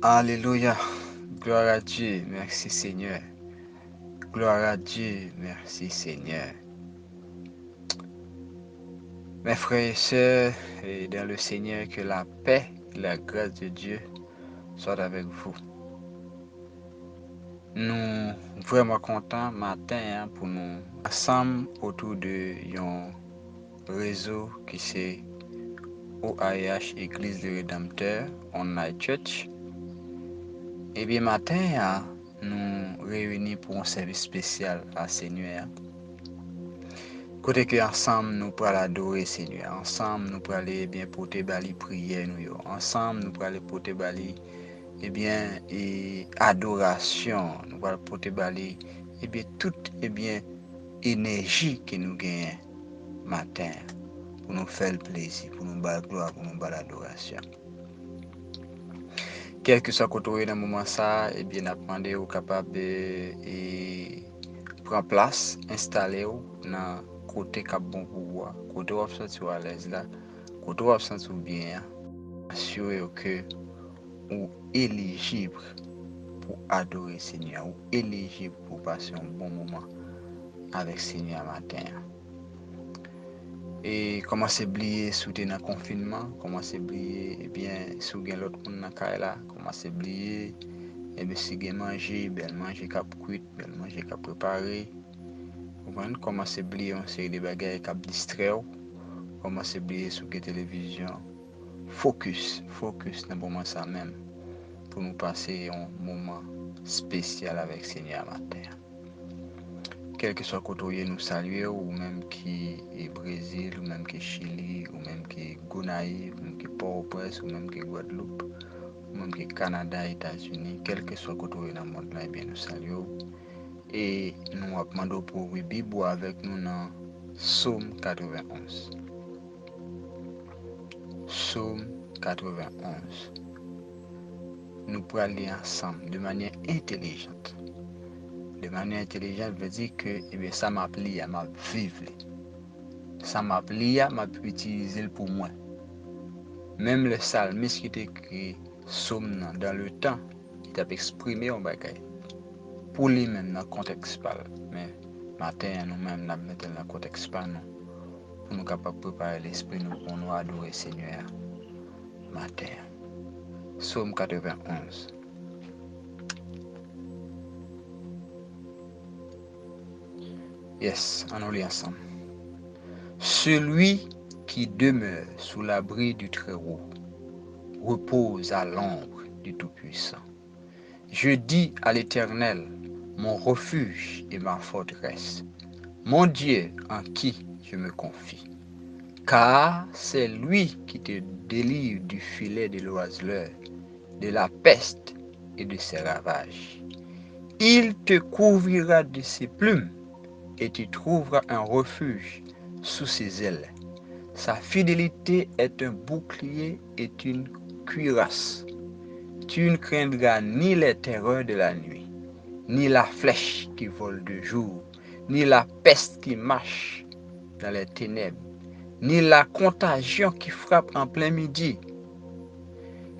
Alléluia. Gloire à Dieu. Merci Seigneur. Gloire à Dieu. Merci Seigneur. Mes frères et sœurs, et dans le Seigneur, que la paix et la grâce de Dieu soient avec vous. Nous vraiment contents matin pour nous ensemble autour de un réseau qui c'est OAH Église du Rédempteur Online Church. Et bien matin, nous réunis pour un service spécial à Seigneur. Côté que ensemble nous pourrons adorer Seigneur, ensemble nous pourrons aller bien porter bali prière nous, ensemble nous pourrons aller porter bali et adoration, nous pourrons porter bali toute énergie que nous gagnons matin pour nous faire le plaisir, pour nous battre gloire, pour nous battre l'adoration. Quel que soit côté dans le moment ça, n'a demandé au capable de prendre place, installer dans côté cap bon pour voir, côté où vous à l'aise là, côté où vous bien, assurer que ou éligible pour adorer Seigneur, ou éligible pour passer un bon moment avec Seigneur matin. Et commencer à oublier sous dans confinement, commencer à oublier sous gen l'autre monde dans caille là, commencer à oublier si gen manger, bel manger cap cuit, bel manger cap préparer. Vous commencer à oublier une série de bagages cap distraire, commencer à oublier sous la télévision. Focus dans le moment ça même pour nous passer un moment spécial avec Seigneur matin. Quel que soit le côté nous saluer, ou même qui est Brésil, ou même qui est Chili, ou même qui est Gonaïve, ou même qui est Port-au-Prince, ou même qui est Guadeloupe, ou même qui est Canada, États-Unis, quel que soit le côté dans le monde là, bien nous saluons. Et nous demandons pour la Bible avec nous dans Psaume 91. Psaume 91. Nous pourrons aller ensemble de manière intelligente. De manière intelligente veut dire que ça m'a appelé à ma vivre. Ça m'a appelé à utiliser pour moi. Même le psalmiste qui était écrit Psaume dans le temps, il a exprimé un bagage. Pour lui-même dans le contexte pas. Mais matin, nous-mêmes, nous mettons dans le contexte pas. Pour nous capables de préparer l'esprit, nous pour nous adorer Seigneur. Matin. Psaume 91. Yes, on lit ensemble. Celui qui demeure sous l'abri du Très-Haut repose à l'ombre du Tout-Puissant. Je dis à l'Éternel, mon refuge et ma forteresse, mon Dieu en qui je me confie. Car c'est lui qui te délivre du filet de l'oiseleur, de la peste et de ses ravages. Il te couvrira de ses plumes et tu trouveras un refuge sous ses ailes. Sa fidélité est un bouclier et une cuirasse. Tu ne craindras ni les terreurs de la nuit, ni la flèche qui vole de jour, ni la peste qui marche dans les ténèbres, ni la contagion qui frappe en plein midi.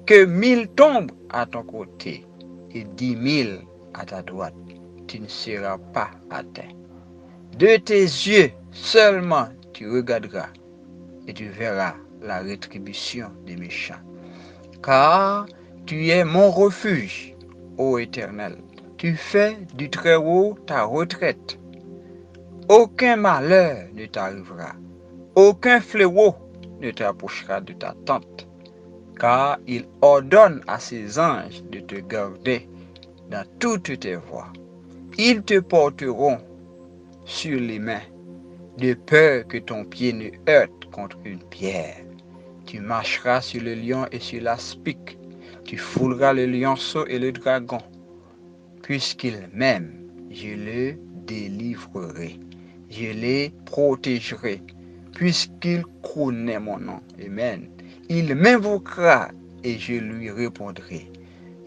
Que 1000 tombent à ton côté et 10 000 à ta droite, tu ne seras pas atteint. De tes yeux seulement tu regarderas et tu verras la rétribution des méchants. Car tu es mon refuge, ô Éternel. Tu fais du Très-Haut ta retraite. Aucun malheur ne t'arrivera. Aucun fléau ne t'approchera de ta tente. Car il ordonne à ses anges de te garder dans toutes tes voies. Ils te porteront sur les mains, de peur que ton pied ne heurte contre une pierre. Tu marcheras sur le lion et sur l'aspic. Tu fouleras le lionceau et le dragon. Puisqu'il m'aime, je le délivrerai. Je les protégerai. Puisqu'il connaît mon nom. Amen. Il m'invoquera et je lui répondrai.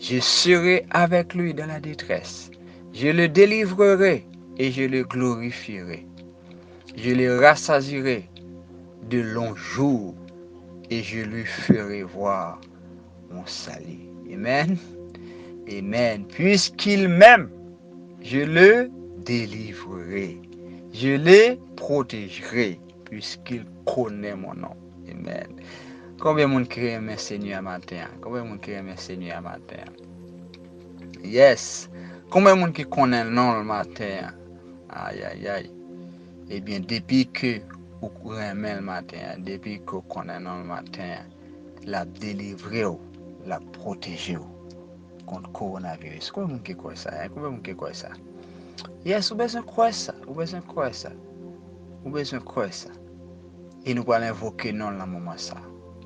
Je serai avec lui dans la détresse. Je le délivrerai et je le glorifierai. Je le rassasierai de longs jours et je lui ferai voir mon salut. Amen. Amen. Puisqu'il m'aime, je le délivrerai. Je le protégerai, puisqu'il connaît mon nom. Amen. Combien de monde qui aime Seigneur matin? Combien de monde qui aime Seigneur matin? Yes. Combien de monde qui connaît le nom le matin? Aïe, aïe, aïe. Eh bien, depuis que vous aimez le matin, depuis que vous connaissez le nom le matin, la délivrer, la protéger contre le coronavirus. Combien de monde qui croit ça? Combien de monde qui croit ça? Yes, vous besoin de croire ça. Vous besoin de croire ça. Vous besoin de croire ça. Et nous allons invoquer non dans le moment ça.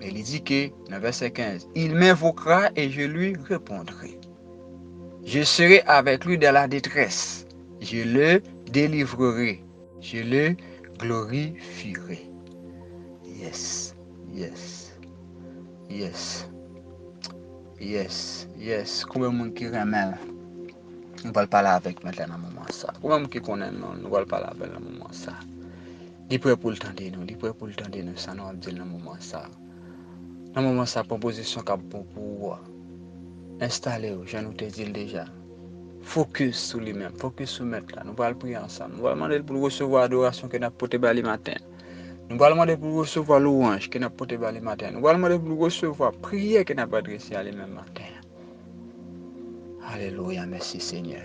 Mais il dit que, dans verset 15, il m'invoquera et je lui répondrai. Je serai avec lui dans la détresse. Je le délivrerai. Je le glorifierai. Yes, yes, yes, yes, yes. Combien de monde qui remet? Nous allons parler avec maintenant dans le moment ça. Combien de monde qui connaît non? Nous allons parler avec dans le moment ça. Il est prêt pour le temps de nous. Il est prêt pour le temps de nous. Ça nous va dire dans le moment ça. Dans le moment ça, proposition qu'a bon pour installer, je nous te dis déjà. Focus sur lui-même, focus sur mettre là. Nous allons prier ensemble. Nous allons demander pour recevoir l'adoration que nous avons portée le matin. Nous allons demander pour recevoir louange que nous avons portée le matin. Nous allons demander pour recevoir prière que nous avons adressée à lui-même matin. Alléluia, merci Seigneur.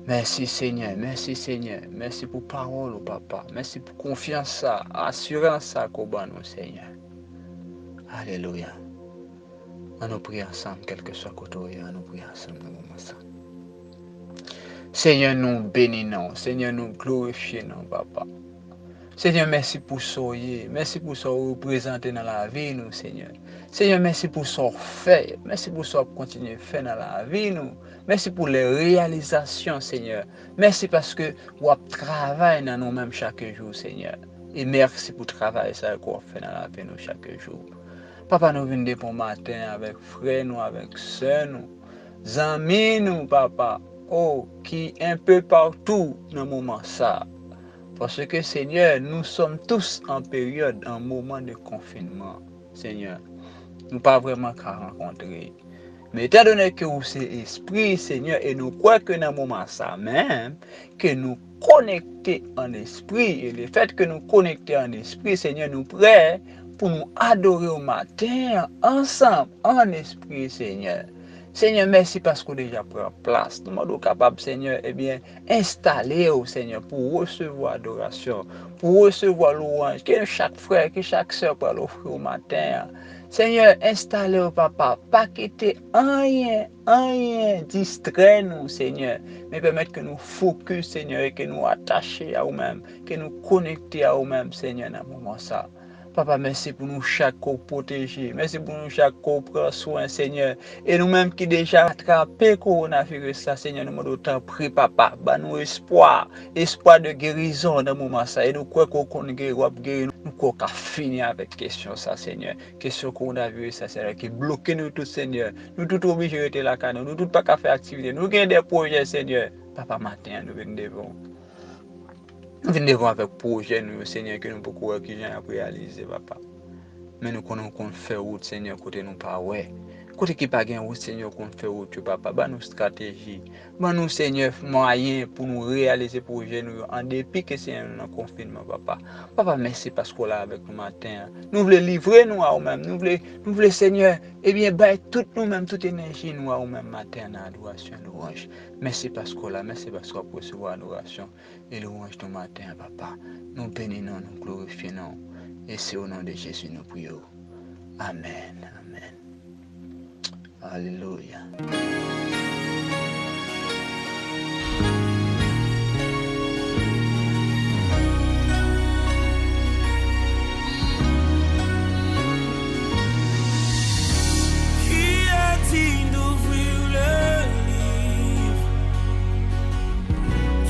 Merci Seigneur, merci Seigneur. Merci pour parole, papa. Merci pour confiance, ça, assurance ça qu'on a nous, Seigneur. Alléluia. On nous prie ensemble, quel que soit côté, on nous prie ensemble dans le moment ça. Seigneur, nous bénissons. Seigneur, nous glorifions, papa. Seigneur, merci pour soyez. Merci pour ça représenter dans la vie, nous, Seigneur. Seigneur, merci pour ça fait. Merci pour ça continuer à faire dans la vie, nous. Merci pour les réalisations, Seigneur. Merci parce que vous travaillez dans nous-mêmes chaque jour, Seigneur. Et merci pour le travail ça qu'on fait dans la vie, nous, chaque jour. Papa, nous venons pour matin avec frères, nous, avec sœurs, nous, amis, nous, papa. Oh, qui un peu partout dans le moment ça. Parce que, Seigneur, nous sommes tous en période, en moment de confinement, Seigneur. Nous ne pas vraiment qu'à rencontrer. Mais étant donné que vous c'est esprit, Seigneur, et nous croyons que dans le moment ça même, que nous connectés en esprit, et le fait que nous connectés en esprit, Seigneur, nous prêts pour nous adorer au matin, ensemble, en esprit, Seigneur. Seigneur, merci parce qu'on déjà pris place. Nous sommes capables, Seigneur, eh bien, installer au Seigneur pour recevoir adoration, pour recevoir louange, que chaque frère, que chaque soeur peut l'offrir au matin. Seigneur, installez au papa, pas quitter rien distrait nous, Seigneur, mais permettre que nous focus, Seigneur, et que nous attacher à nous-mêmes, que nous connecter à nous-mêmes, Seigneur, dans ce moment ça. Papa, merci pour nous chaque protéger. Merci pour nous chaque prendre soin, Seigneur. Et nous-mêmes qui déjà attrapé coronavirus, ça, Seigneur, nous demandons autant prier, papa. Bah, nous espoir de guérison dans le moment ça. Et nous croyons qu'on guérit, nous croyons qu'on finit avec question ça, Seigneur. Question coronavirus, ça, Seigneur, qui bloque nous tous, Seigneur. Nous tous obligés de rester là, nous tous pas qu'à faire activité. Nous avons des projets, Seigneur. Papa, matin, nous venons devant. Nous venons devant avec projet, nous, Seigneur, que nous pouvons réaliser, papa. Mais nous connaissons qu'on fait route, Seigneur, côté nous pas, ouais. Côté qui pas gain route, Seigneur, qu'on fait route, papa. Bah, nous stratégie. Bah, nous, Seigneur, moyens pour nous réaliser projet, nous, en dépit que c'est un confinement, papa. Papa, merci parce qu'on est là avec nous matin. Nous voulons livrer nous à nous-mêmes. Nous voulons, Seigneur, eh bien, bah, toute nous-mêmes, toute énergie, nous à nous-mêmes matin, dans l'adoration, louange. Merci parce qu'on est là, merci parce qu'on peut recevoir l'adoration et louange du matin, papa. Nous bénissons, nous glorifions. Et c'est au nom de Jésus nous prions. Amen. Amen. Alléluia. Qui a-t-il d'ouvrir le livre?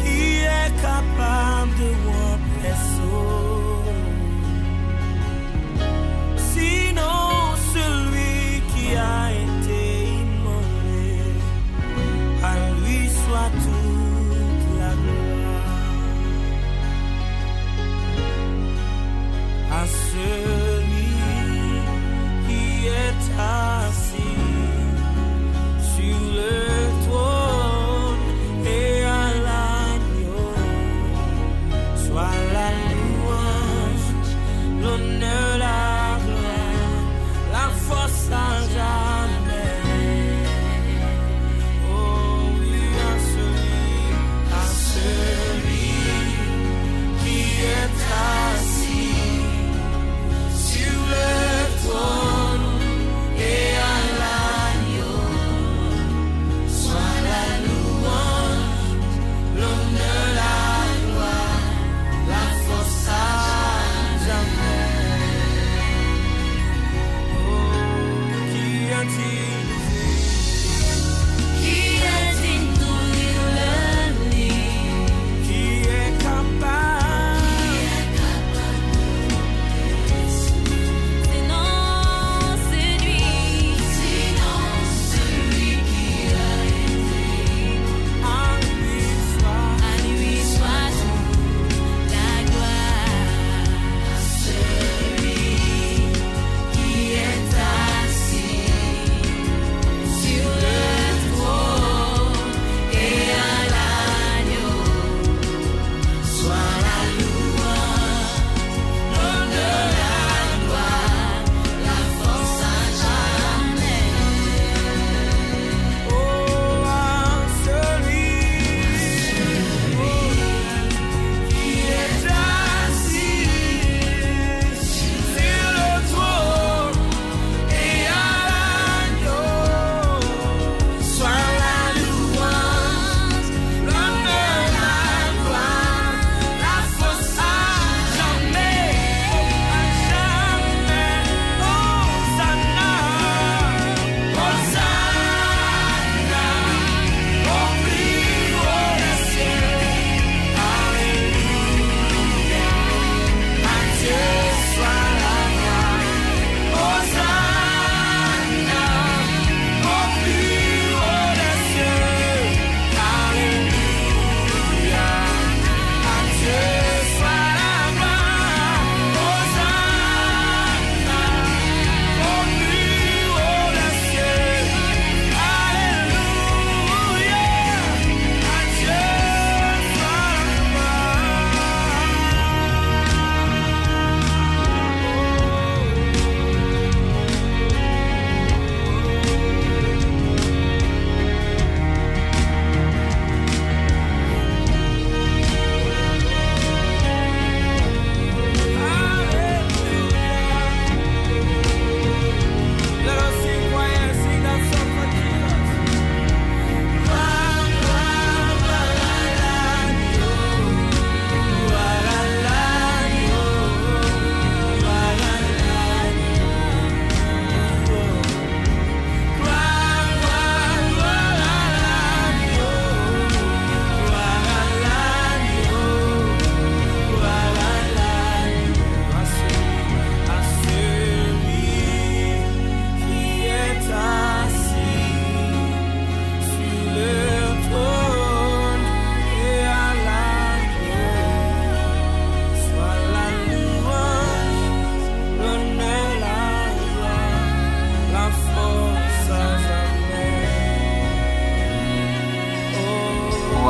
Qui est capable de voir personne? Sinon celui qui a été immolé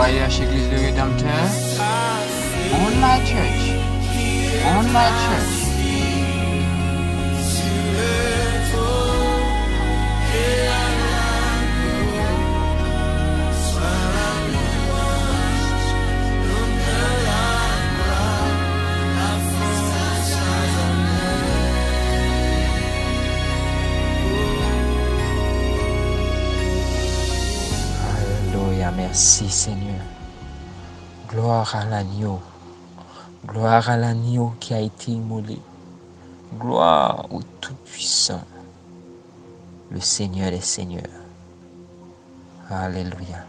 AIH Église le Rédempteur. Online Church. Online Church. Alléluia, merci Seigneur. Gloire à l'agneau. Gloire à l'agneau qui a été immolé. Gloire au Tout-Puissant, le Seigneur des Seigneurs. Alléluia.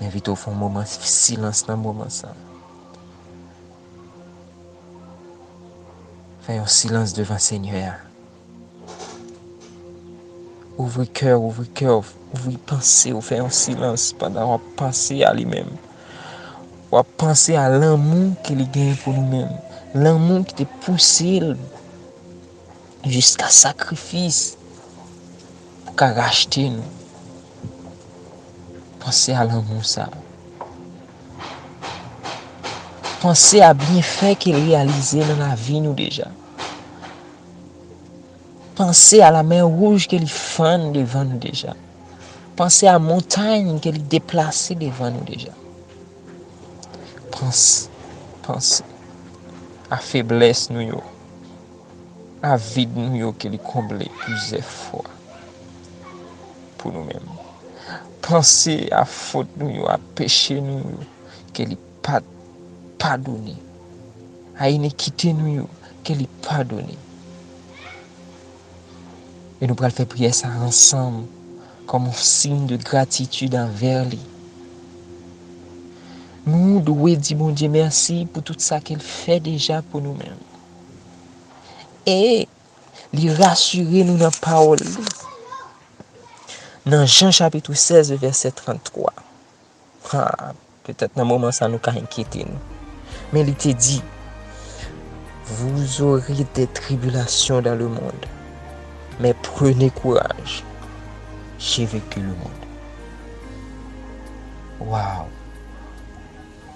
M'invite au fond moment silence dans le moment ça. Fais un silence devant le Seigneur. Ouvre cœur, ouvre pensée, ou fait un silence pendant qu'on pense à lui-même. On penser à l'amour qu'il gagne pour nous-mêmes. L'amour qui te poussé jusqu'à sacrifice pour qu'à racheter nous. Pensez à l'amour ça. Pensez à bienfait qu'il réalisé dans la vie nous déjà. Pensez à la mer rouge qu'il fend devant nous déjà. Pensez à la montagne qu'il déplacé devant nous déjà. Pensez à faiblesse nous yo. À vide nous yo qu'il comblé plusieurs fois pour nous-mêmes. Pensez à faute nous yo, à péché nous yo qu'il pardonné. À iniquité nous yo qu'il pardonné. Et nous allons faire prier ça ensemble comme un signe de gratitude envers lui. Nous devons dire mon Dieu merci pour tout ça qu'il fait déjà pour nous-mêmes. Et lui rassurer nous dans la parole. Dans Jean chapitre 16 verset 33. Peut-être dans un moment ça nous a inquiété nous. Mais il te dit, vous aurez des tribulations dans le monde. Mais prenez courage. J'ai vécu le monde. Waouh.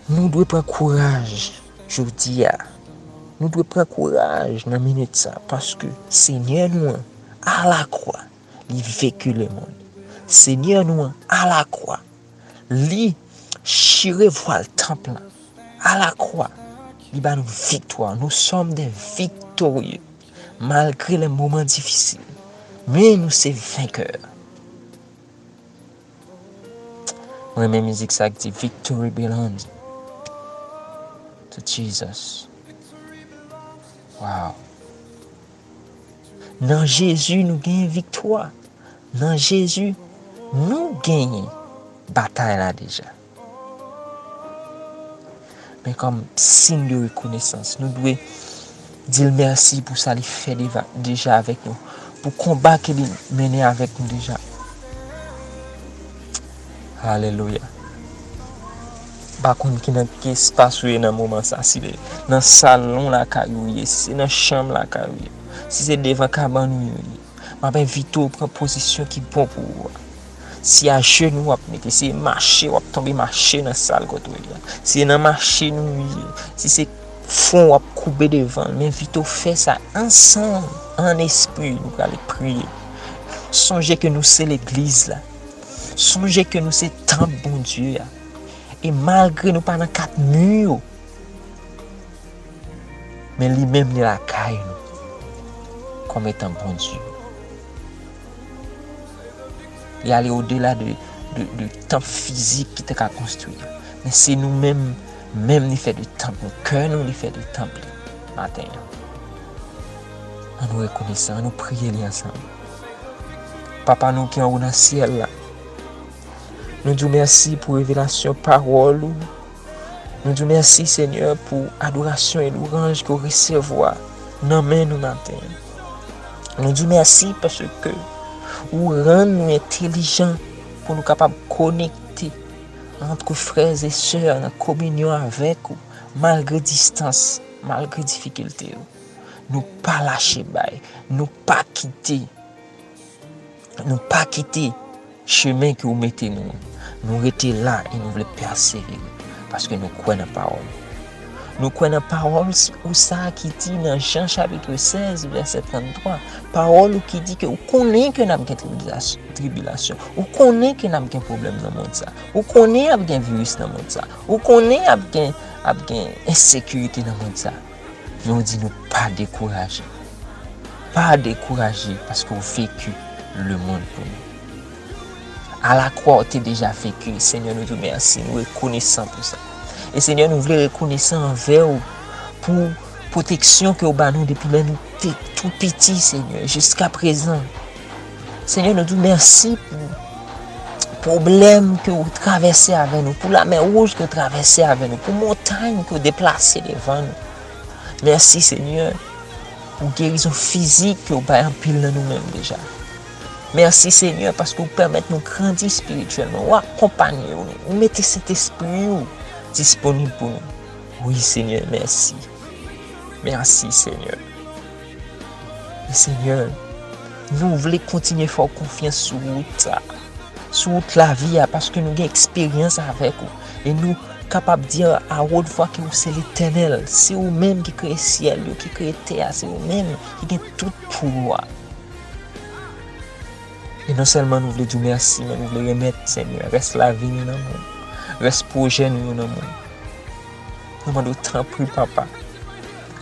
Nous devons prendre courage, je vous dis. Nous devons prendre courage dans la minute ça. Parce que Seigneur nous, à la croix, il vécu le monde. Seigneur nous, à la croix, il chiré voir le temple. À la croix, il a nous victoire. Nous sommes des victorieux. Malgré les moments difficiles. Mais nous sommes vainqueurs. Moi, ma musique, ça dit Victory belongs to Jesus. Wow. Dans Jésus, nous gagnons victoire. Dans Jésus, nous gagnons bataille là déjà. Mais comme signe de reconnaissance, nous devons dire merci pour ça qu'il fait déjà avec nous. Pour combat qu'il mené avec nous déjà. Alléluia. Par contre, qui n'a pas espace dans le moment ça, si c'est dans le salon la carouille, si c'est dans la chambre la carouille, si c'est devant cabane nous, m'a ben vite prendre position qui bon pour vous. Si à genoux on mettre, si marcher on tomber marcher dans salle côté là. Si dans marcher nous, si c'est fond on couper devant, mais vite faire ça ensemble en esprit nous aller prier. Songez que nous c'est l'église là. Songez que nous c'est temple bon Dieu là. Et malgré nous pas dans quatre murs, mais lui-même il la caille nous comme étant bon Dieu. Il aller au-delà de temps physique qui t'a construit. Mais c'est nous-mêmes même nous fait de temple, nos cœurs nous fait de temple matin. On nous reconnaissant, nous prier ensemble. Papa nous qui en haut dans le ciel là. Nous disons merci pour révélation parole. Nous disons merci Seigneur pour adoration et louange que recevoir dans nous matin. Nous disons merci parce que vous rendez nous intelligents pour nous capables de connecter entre frères et sœurs en communion avec vous, malgré distance, malgré difficulté. Nous pas lâcher bail, nous pas quitter chemin que vous mettez nous. Nous rester là et nous voulons persévérer. Parce que nous croyons dans la parole. Nous croyons dans la parole ou ça qui dit dans Jean chapitre 16, verset 33. Parole qui dit que vous connaissez que nous avons une tribulation. Vous connaissez que nous avons un problème dans le monde. Vous connaissez que nous avons un virus dans le monde. Vous connaissez que nous avons une insécurité dans le monde. Mais on dit nous pas décourager. Pas décourager parce que vous vécu le monde pour nous. À la croix, tu as déjà vécu. Seigneur, nous te remercions. Nous reconnaissons pour ça. Et Seigneur, nous voulons reconnaître envers vous pour protection que vous avez depuis que nous sommes tout petits, Seigneur, jusqu'à présent. Seigneur, nous te remercions pour les problèmes que vous traversez avec nous, pour la mer rouge que vous traversez avec nous, pour les montagnes que vous déplacez devant nous. Merci, Seigneur, pour guérison physique que vous avez en pile dans nous-mêmes déjà. Merci, Seigneur, parce que vous permettez de nous grandir spirituellement, vous accompagnez nous, vous mettez cet esprit disponible pour nous. Oui, Seigneur, merci. Merci, Seigneur. Et Seigneur, nous voulons continuer à faire confiance sur toute la vie, parce que nous avons expérience avec vous. Et nous sommes capables de dire à haute voix que c'est l'Éternel. C'est vous-même qui crée le ciel, qui crée la terre. C'est vous-même qui a tout pouvoir. Et non seulement nous voulons dire merci, mais nous voulons remettre, Seigneur, reste la vie dans le monde. Reste projet nous dans le monde. Nous demandons tant pris, Papa.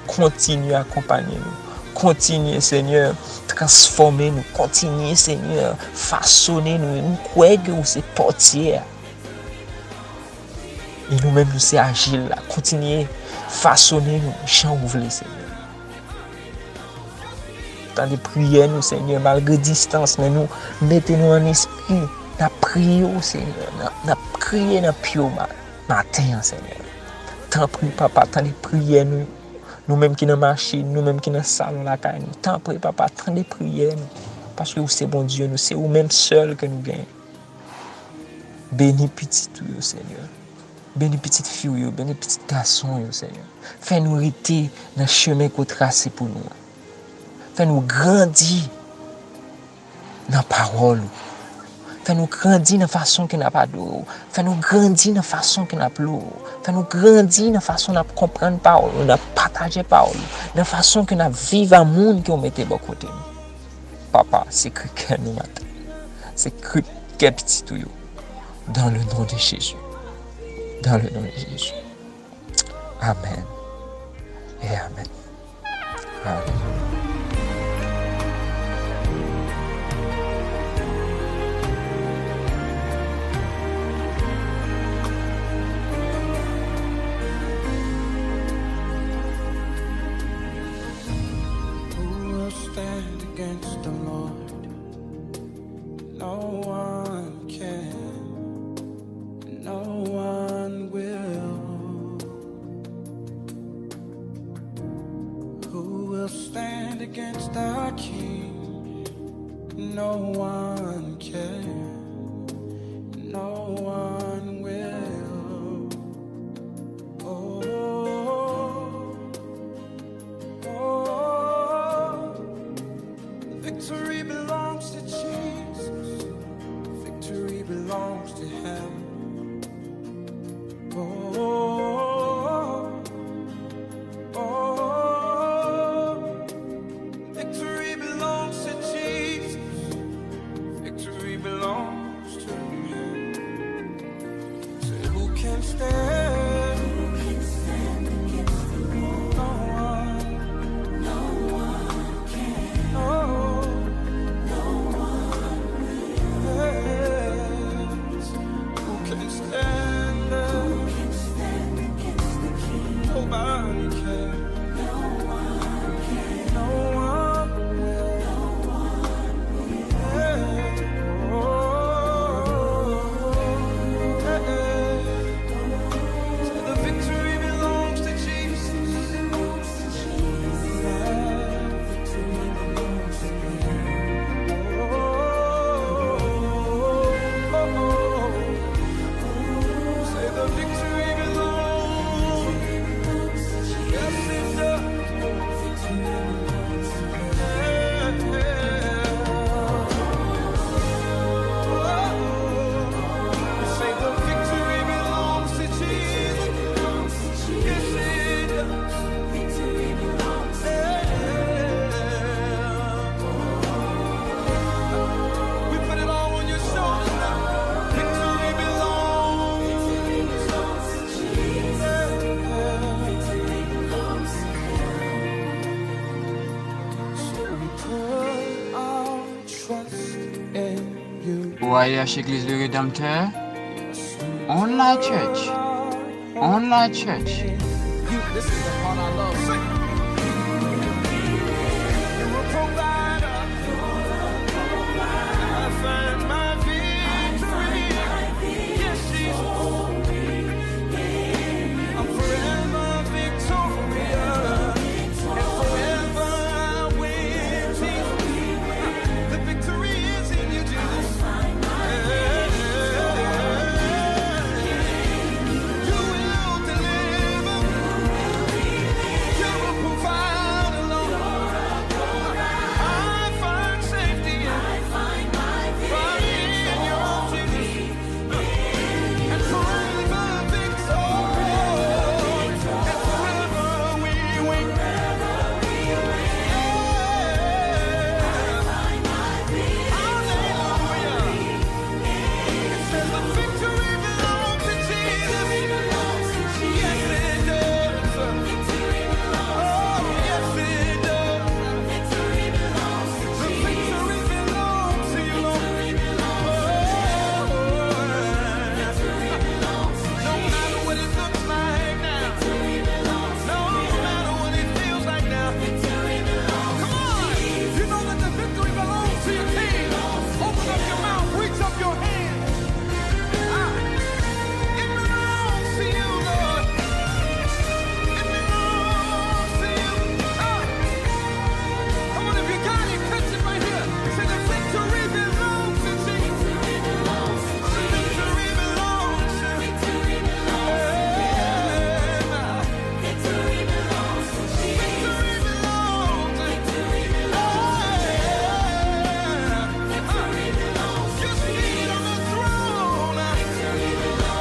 Continue à accompagner nous. Continue, Seigneur, transformer nous. Continue, Seigneur, façonner nous. Nous croyons que vous êtes portier. Et nous-mêmes, nous sommes agiles. Continuez, façonner nous. Jean, vous voulez, Seigneur. Dans les prières, nous, Seigneur, malgré distance, mais nous mettez-nous en esprit. Nous prions, Seigneur. Nous crions dans le pied matin, Seigneur. Tant pis, Papa, tant de prières, nous-mêmes qui dans la machine, nous-mêmes qui dans le salon, la caille, tant pis, Papa, tant de prières, parce que vous, c'est bon Dieu, nous, c'est vous-même seul que nous gagnons. Bénis petit tout, Seigneur. Bénis petite fille, bénis petit garçon, Seigneur. Fais-nous rester dans le chemin que vous tracez pour nous. Fais-nous grandir dans la parole. Fais-nous grandir dans la façon que nous n'a pas d'eau. Fais-nous grandir dans la façon que nous n'a pas l'eau. Fais-nous grandir dans la façon de comprendre la parole, de partager la parole, dans la façon que nous vivons dans le monde que nous mettons de côté. Papa, c'est que nous matin. C'est que petit tout. Dans le nom de Jésus. Dans le nom de Jésus. Amen. Et Amen. Amen. Against the Lord, no one can, no one will. Who will stand against our King? No one can, no one will. Oh. Victory belongs to Jesus. Victory belongs to Him. Oh, oh, oh. Victory belongs to Jesus. Victory belongs to Him. So who can stand? Who can stand against the Lord? No one. No one can. Oh. OAH Église le Rédempteur, Online Church, Online Church. This is the part I love. You're a provider. I find my victory. Yes, Jesus. I'm forever victorious. And forever I win, Jesus. The victory is in you, Jesus. You will deliver. You will provide alone. I find safety right in your arms, Jesus. And forever victorious. And forever we win. Hallelujah. It says the victory belongs to Jesus. Yes, it does. Oh, yes, it does. The victory belongs to you, Lord. No matter what it looks like now. No matter what it feels like now. Come on. You know that the victory belongs to your King. Open up your mouth. Reach up your hand. It belongs to you, Lord. It belongs to you. Come on, if you got it, catch it right here. Say the victory belongs to Jesus. The victory belongs to Victory belongs to Victory belongs to You sit on the throne.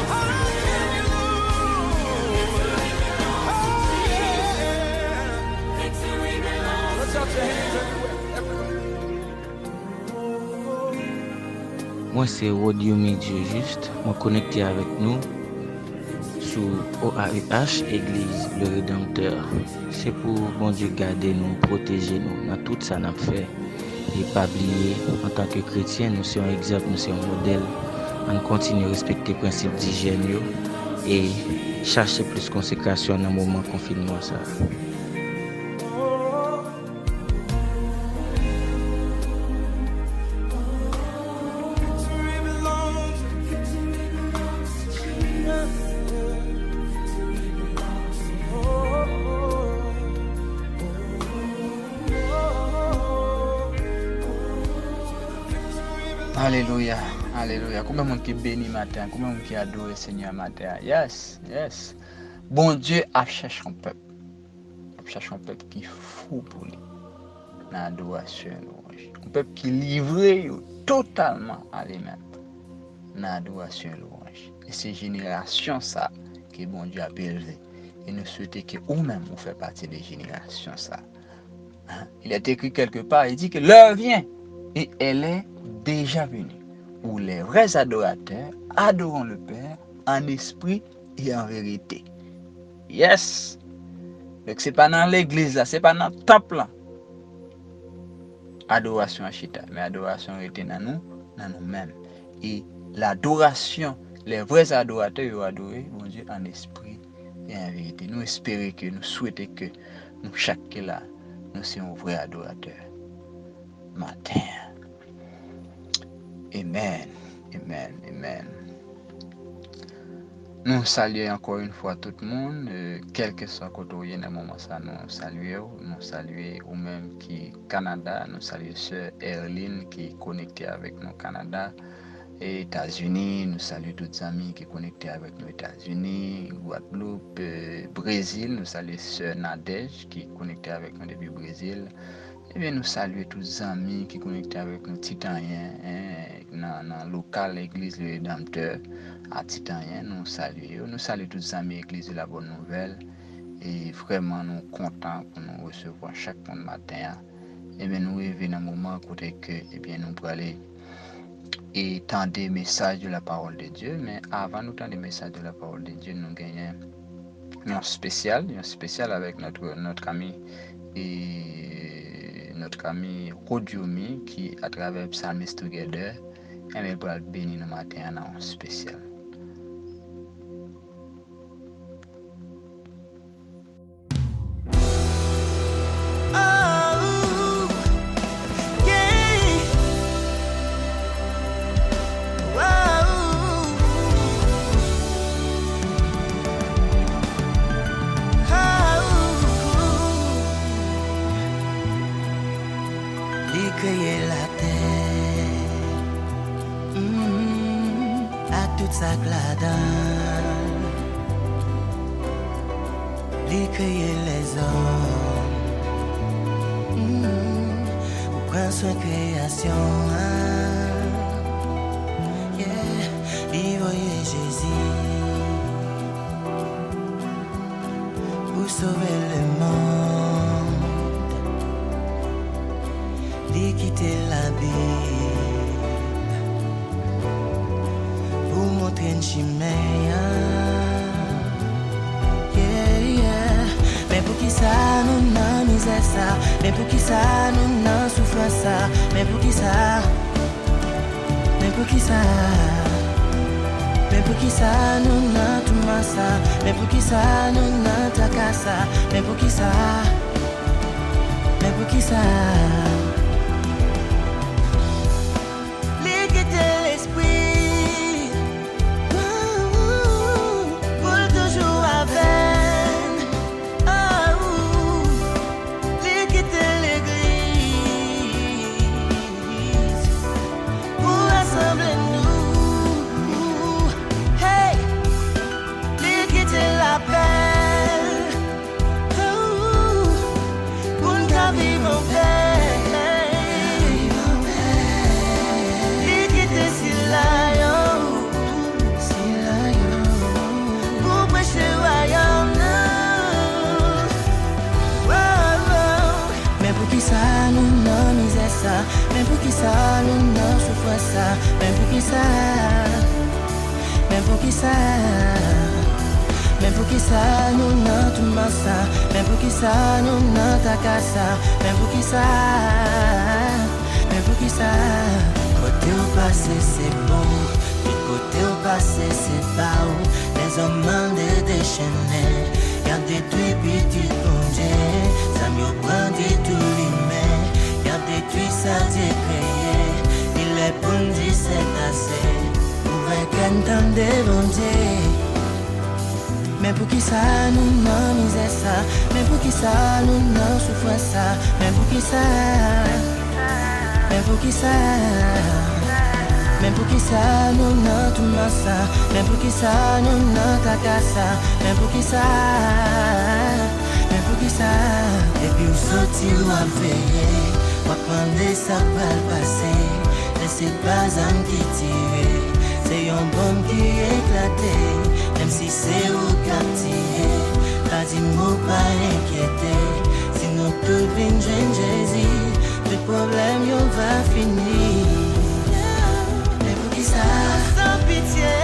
How can you lose? Let's out your hands everywhere. Moi, c'est Radio Médio Juste. Moi, connecté avec nous sous OAEH, Église le Rédempteur. C'est pour bon Dieu garder nous, protéger nous dans tout ça n'a fait. Et pas oublier, en tant que chrétien, nous sommes un exemple, nous sommes un modèle. On continue à respecter les principes d'hygiène yo, et chercher plus de consécration dans le moment de confinement. Ça. Victory belongs to Jesus. Alléluia, alléluia. Combien de monde qui bénit matin, combien de monde qui adore le Seigneur matin. Yes, yes. Bon Dieu a cherché un peuple. Il cherche un peuple qui fou pour lui. Dans l'adoration et louange. Un peuple qui livré totalement à lui-même. Dans l'adoration et louange. Et c'est génération ça que bon Dieu a élevé. Et nous souhaitons que vous-même vous faites partie des générations ça. Hein? Il est écrit quelque part, il dit que l'heure vient et elle est déjà venue. Où les vrais adorateurs adorent le Père en esprit et en vérité. Yes! Donc c'est pas dans l'église là, c'est pas dans le temple là. Adoration à chita, mais adoration était dans nous-mêmes. Et l'adoration, les vrais adorateurs ils ont adoré bon Dieu en esprit et en vérité. Nous espérons que, nous souhaitons que nous chaque là, nous sommes vrais adorateurs. Matin. Amen, amen, amen. Nous saluons encore une fois tout le monde, quel que soit côté où il y a dans le moment ça, nous saluons ou même qui Canada, nous saluons sœur Erline qui est connectée avec nous Canada, et États-Unis, nous saluons tous les amis qui sont connectés avec nous États-Unis, Guadeloupe, Brésil, nous saluons sœur Nadège qui est connectée avec nous depuis Brésil. Et bien nous saluons tous les amis qui sont connectés avec nous Titaniens, dans le local Église le Rédempteur à Titanien. Nous saluons tous les amis Église de la Bonne Nouvelle. Et vraiment nous contents pour nous recevoir chaque matin. Et bien nous arrivons dans un moment côté que nous pourrons aller et tendre des messages de la parole de Dieu. Mais avant de tendre des messages de la parole de Dieu, nous gagnons un spécial avec notre ami et notre ami Rodiomi qui à travers Psalmist Together mais pour le bénir le matin en spécial. Créer la terre, à toute sa cladin, les créer les hommes, pour prendre son création, il voyait Jésus pour sauver le monde. Quitter la Bible pour montrer une chimère. Mais pour qui ça nous n'en misère ça? Mais pour qui ça nous n'en souffre ça? Mais pour qui ça? Mais pour qui ça? Mais pour qui ça nous n'en tout ça? Mais pour qui ça nous n'en taca ça? Mais pour qui ça? Mais pour qui ça? Mais pour qui ça, nous n'en souffre ça? Mais pour qui ça? Mais pour qui ça? Mais pour qui ça, nous n'en tout ça? Mais pour qui ça, nous n'en taca ça? Mais pour qui ça? Mais pour qui ça? Côté au passé c'est bon, du côté au passé c'est pas où. Les hommes mandent déchaînés, y'a des trucs petits plongés, ça me prend des tout l'humain. Détruit ça j'ai créé, il est bon dit c'est assez, pour qu'un temps dévendé. Mais pour qui ça nous n'en misère ça? Mais pour qui ça nous n'en souffre ça? Mais pour qui ça? Mais pour qui ça? Mais pour qui ça nous n'en tout ça? Mais pour qui ça nous n'en taca ça? Mais pour qui ça? Mais pour qui ça? Et puis où sortir ou à veiller? Pendant ça va le passer, laissez pas un qui tire, c'est un bombe qui éclate, même si c'est au quartier, pas dit mot pas inquiété, si nous tout vins jeune Jésus, le problème y'en va finir. Mais pour qui ça? Sans pitié.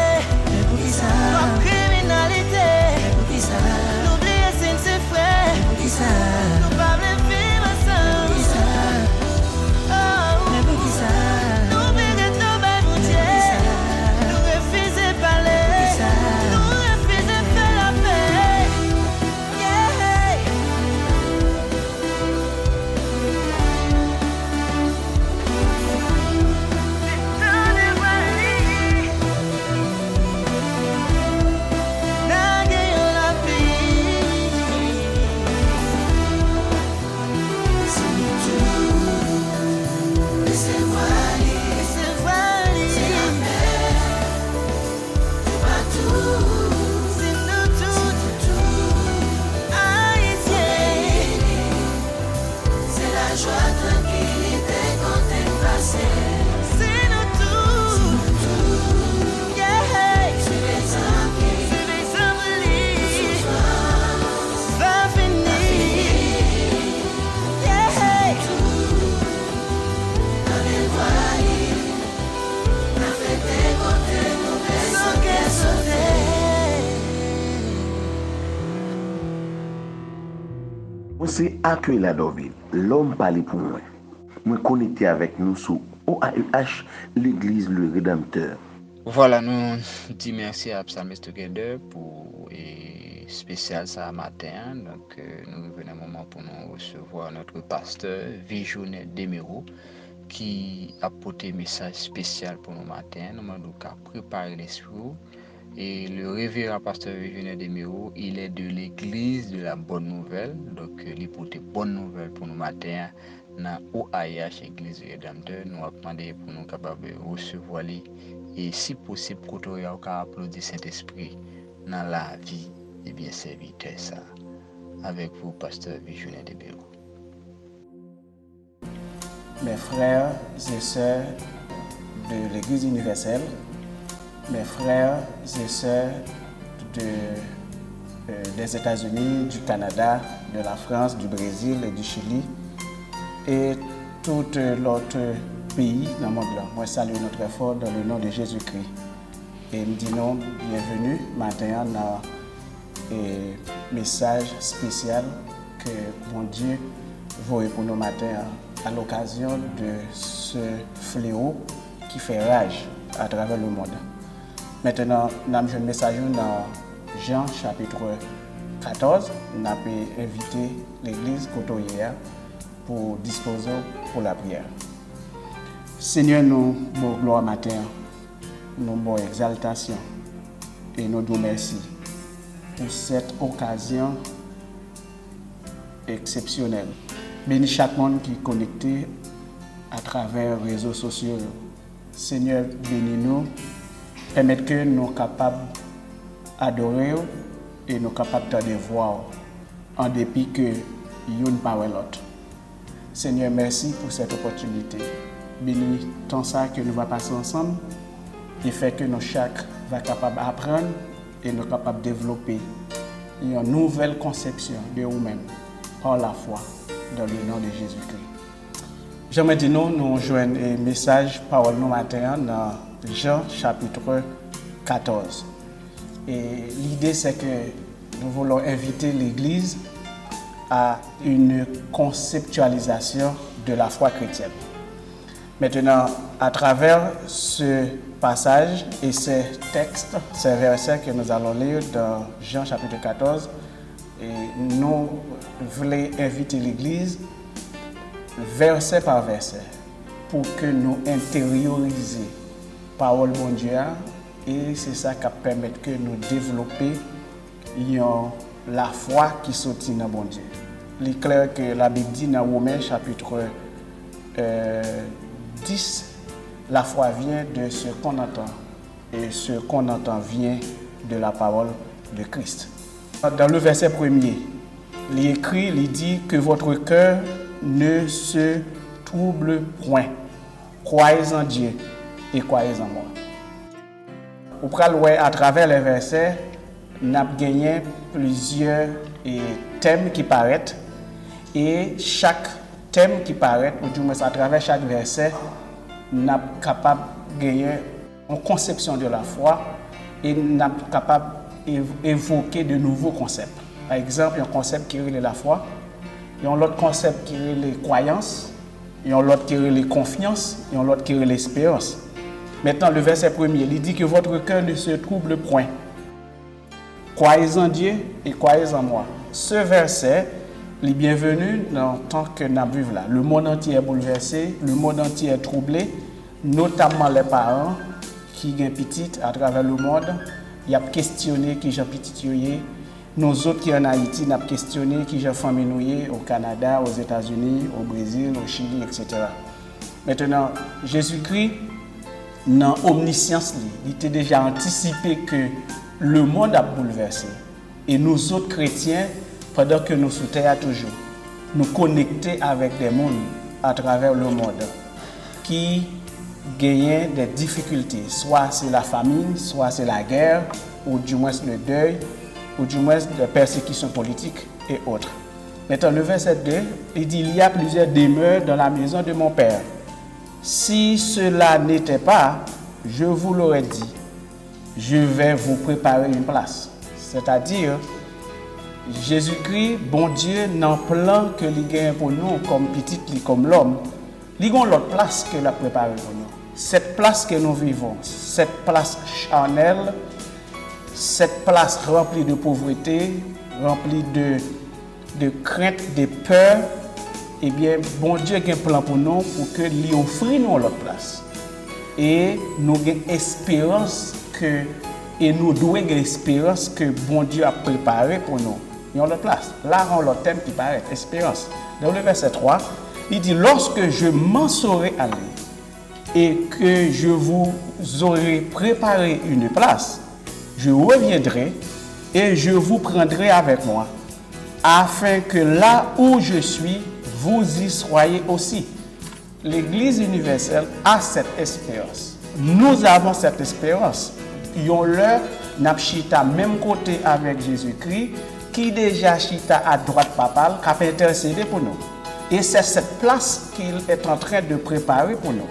Mais pour qui ça? Comme criminalité. Mais pour qui ça? N'oubliez c'est frère. Mais pour qui ça? Nous pas vivre ensemble. Mais pour qui ça? Nous briguons nos bébés, nous refusons de parler, nous refusons de faire la paix. C'est Aquila Doville, l'homme parlé pour moi. Je connecté avec nous sur OAUH, l'Église le Rédempteur. Voilà, nous disons merci à Psalmist Together pour spécial ça matin. Donc, nous venons un moment pour nous recevoir notre pasteur Visionnaire Demiro qui a apporté un message spécial pour nous matin. Nous avons préparé l'esprit. Et le révérend pasteur Visionnaire Demiro, il est de l'église de la bonne nouvelle. Donc, il porte bonne nouvelle pour nous matin dans OAIH, Église Rédempteur. Nous avons demandé pour nous capables de recevoir les et si possible, quand on a applaudi Saint-Esprit dans la vie et bien serviteur ça. Avec vous, pasteur Visionnaire Demiro. Mes frères et sœurs de l'Église universelle, mes frères et sœurs des États-Unis, du Canada, de la France, du Brésil et du Chili et tout l'autre pays dans le monde là. Moi, salue notre effort dans le nom de Jésus-Christ. Et nous disons bienvenue maintenant dans un message spécial que mon Dieu voit pour nous matin à l'occasion de ce fléau qui fait rage à travers le monde. Maintenant, nous avons un message dans Jean chapitre 14. Nous avons invité l'Église côtoyère pour disposer pour la prière. Seigneur, nous bon gloire matin, nous bon exaltation et nous nous merci pour cette occasion exceptionnelle. Bénis chaque monde qui est connecté à travers les réseaux sociaux. Seigneur, bénis-nous, permette que nous soyons capables d'adorer et nous capables de voir en dépit que nous ne pas l'autre. Seigneur, merci pour cette opportunité. Bénis tant ça que nous va passer ensemble et fait que nous chaque va capable d'apprendre et nous capable de développer une nouvelle conception de nous-mêmes par la foi dans le nom de Jésus-Christ. J'aimerais dire nous joignons un message parole nous matin dans Jean chapitre 14. Et l'idée c'est que nous voulons inviter l'Église à une conceptualisation de la foi chrétienne. Maintenant, à travers ce passage et ces textes, ces versets que nous allons lire dans Jean chapitre 14, et nous voulons inviter l'Église verset par verset pour que nous intériorisions la parole de Dieu et c'est ça qui permet que nous développions la foi qui sortit dans bon Dieu. Il est clair que la Bible dit dans Romains chapitre 10, la foi vient de ce qu'on entend et ce qu'on entend vient de la parole de Christ. Dans le verset premier, il est écrit, il dit que votre cœur ne se trouble point. Croyez en Dieu et croyez en moi. Au pral à travers les versets, nous avons gagné plusieurs thèmes qui paraissent et chaque thème qui paraît, ou du moins à travers chaque verset, nous sommes capables de gagner une conception de la foi et nous sommes capables d'évoquer de nouveaux concepts. Par exemple, un concept qui est la foi, il y a un autre concept qui est les croyances, il y a un autre qui est les confiances, il y a un autre qui est l'espérance. Maintenant, le verset premier, il dit que votre cœur ne se trouble point. Croyez en Dieu et croyez en moi. Ce verset, il est bienvenu dans le temps que nous vivons là. Le monde entier est bouleversé, le monde entier est troublé, notamment les parents qui ont petit à travers le monde. Ils ont questionné qui j'ai petit. Nous autres qui en Haïti, nous avons questionné qui j'ai famille au Canada, aux États-Unis, au Brésil, au Chili, etc. Maintenant, Jésus-Christ, dans l'omniscience, il était déjà anticipé que le monde a bouleversé. Et nous autres chrétiens, pendant que nous sommes toujours, nous connecter avec des mondes à travers le monde qui gagnent des difficultés. Soit c'est la famine, soit c'est la guerre, ou du moins le deuil, ou du moins des persécutions politiques et autres. Maintenant, le verset 2, il dit, il y a plusieurs demeures dans la maison de mon Père. Si cela n'était pas, je vous l'aurais dit, je vais vous préparer une place. C'est-à-dire, Jésus-Christ, bon Dieu, dans le plan que il gagne pour nous, comme petit, comme l'homme, il y a l'autre place que la préparée pour nous. Cette place que nous vivons, cette place charnelle, cette place remplie de pauvreté, remplie de crainte, de peur, eh bien, bon Dieu a un plan pour nous pour que lui offre nous l'autre place. Et nous avons espérance que, et nous devons espérance que bon Dieu a préparé pour nous. Il y a l'autre place. Là, on a l'autre thème qui paraît, espérance. Dans le verset 3, il dit, lorsque je m'en serai allé et que je vous aurai préparé une place, je reviendrai et je vous prendrai avec moi, afin que là où je suis, vous y soyez aussi. L'Église universelle a cette espérance. Nous avons cette espérance. Yon l'heure, n'a chita même côté avec Jésus-Christ, qui déjà chita à droite papale, qui a intercédé pour nous. Et c'est cette place qu'il est en train de préparer pour nous.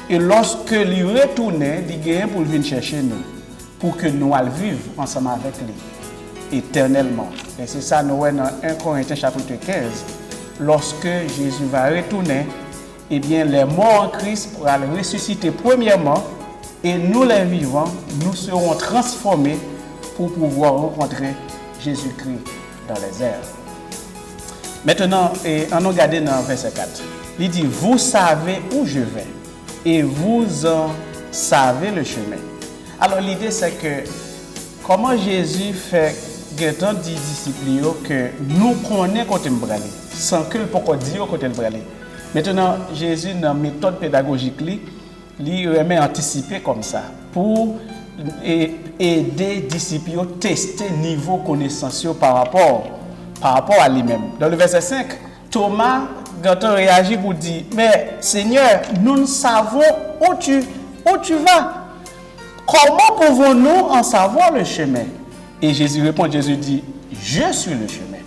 Et lorsque il retourne, il vient pour venir chercher nous, pour que nous allions vivre ensemble avec lui, éternellement. Et c'est ça, nous voyons dans 1 Corinthiens chapitre 15, lorsque Jésus va retourner, eh bien, les morts en Christ pourront ressusciter premièrement, et nous, les vivants, nous serons transformés pour pouvoir rencontrer Jésus-Christ dans les airs. Maintenant, on regarde dans verset 4. Il dit, vous savez où je vais, et vous en savez le chemin. Alors, l'idée, c'est que comment Jésus fait tant de disciples que nous connaissons côté le braler, sans que le pourquoi dire côté le braler. Maintenant, Jésus, dans la méthode pédagogique, il remet anticiper comme ça pour aider les disciples à tester le niveau de connaissance par rapport à lui-même. Dans le verset 5, Thomas, quand on réagit pour dire, mais Seigneur, nous ne savons où tu vas. Comment pouvons-nous en savoir le chemin? Et Jésus répond, Jésus dit, je suis le chemin,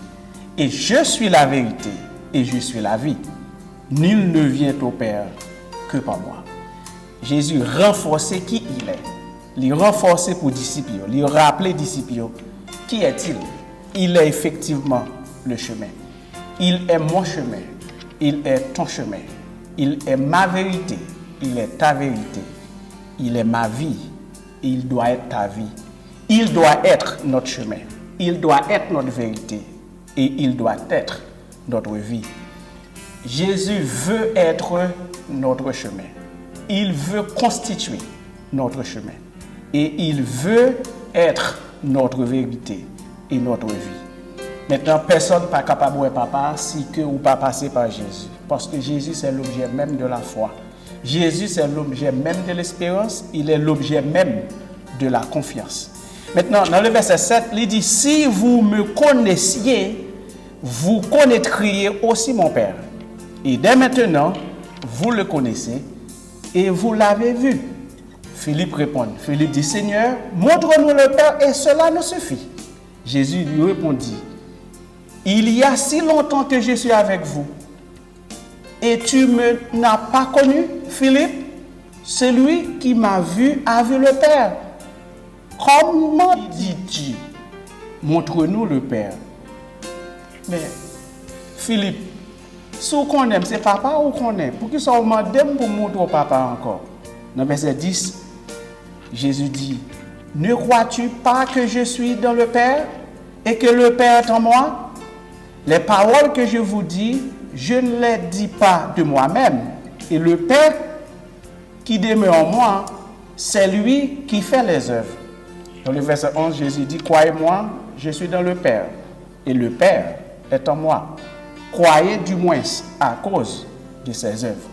et je suis la vérité, et je suis la vie. Nul ne vient au Père que par moi. Jésus renforçait qui il est. Il renforçait pour disciples, il rappelait disciples. Qui est-il? Il est effectivement le chemin. Il est mon chemin. Il est ton chemin. Il est ma vérité. Il est ta vérité. Il est ma vie. Il doit être ta vie. Il doit être notre chemin. Il doit être notre vérité. Et il doit être notre vie. Jésus veut être notre chemin. Il veut constituer notre chemin. Et il veut être notre vérité et notre vie. Maintenant, personne n'est pas capable de papa si que ou pas passer par Jésus. Parce que Jésus, c'est l'objet même de la foi. Jésus, c'est l'objet même de l'espérance. Il est l'objet même de la confiance. Maintenant, dans le verset 7, il dit, si vous me connaissiez, vous connaîtriez aussi mon Père. Et dès maintenant, vous le connaissez et vous l'avez vu. Philippe répond. Philippe dit, Seigneur, montre-nous le Père et cela nous suffit. Jésus lui répondit, il y a si longtemps que je suis avec vous et tu ne m'as pas connu, Philippe. Celui qui m'a vu a vu le Père. Comment dis-tu, montre-nous le Père? Mais Philippe, si on aime, c'est papa ou qu'on aime? Pour qui ça demande pour montrer au papa encore? Dans verset 10, Jésus dit, ne crois-tu pas que je suis dans le Père et que le Père est en moi? Les paroles que je vous dis, je ne les dis pas de moi-même. Et le Père qui demeure en moi, c'est lui qui fait les œuvres. Dans le verset 11, Jésus dit, croyez-moi, je suis dans le Père et le Père est en moi. Croyez du moins à cause de ses œuvres.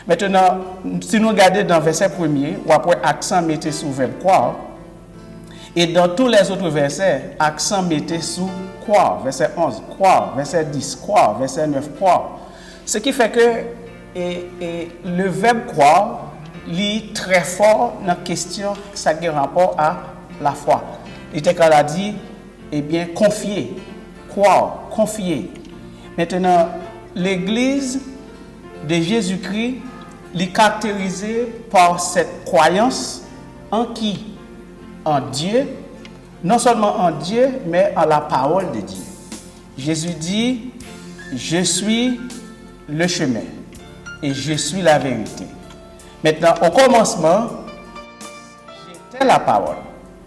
Maintenant, si nous regardons dans le verset 1er, ou après accent mettez sous verbe croire, et dans tous les autres versets, accent mettez sous croire, verset 11, croire, verset 10, croire, verset 9, croire. Ce qui fait que le verbe croire lit très fort dans la question, ça a rapport à la foi. Il était quand il a dit, eh bien, confier, croire, confier. Maintenant, l'Église de Jésus-Christ est caractérisée par cette croyance en qui? En Dieu, non seulement en Dieu, mais en la parole de Dieu. Jésus dit, je suis le chemin, et je suis la vérité. Maintenant, au commencement, j'étais la parole.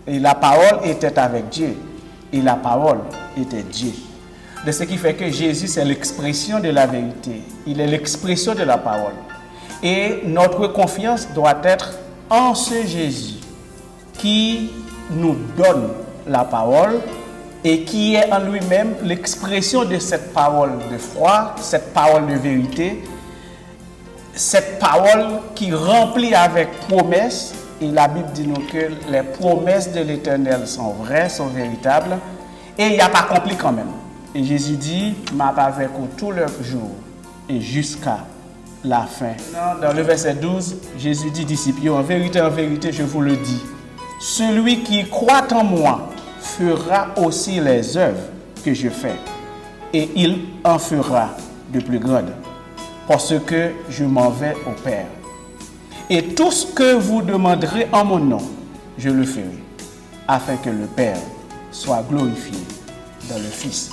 Et la parole était avec Dieu. Et la parole était Dieu. De ce qui fait que Jésus, c'est l'expression de la vérité. Il est l'expression de la parole. Et notre confiance doit être en ce Jésus qui nous donne la parole et qui est en lui-même l'expression de cette parole de foi, cette parole de vérité, cette parole qui remplit avec promesses. Et la Bible dit nous que les promesses de l'Éternel sont vraies, sont véritables, et il n'y a pas accompli quand même. Et Jésus dit, m'a avec vous tout le jour et jusqu'à la fin. Dans le verset 12, Jésus dit, disciples, en vérité, je vous le dis, celui qui croit en moi fera aussi les œuvres que je fais, et il en fera de plus grandes, parce que je m'en vais au Père. Et tout ce que vous demanderez en mon nom, je le ferai, afin que le Père soit glorifié dans le Fils.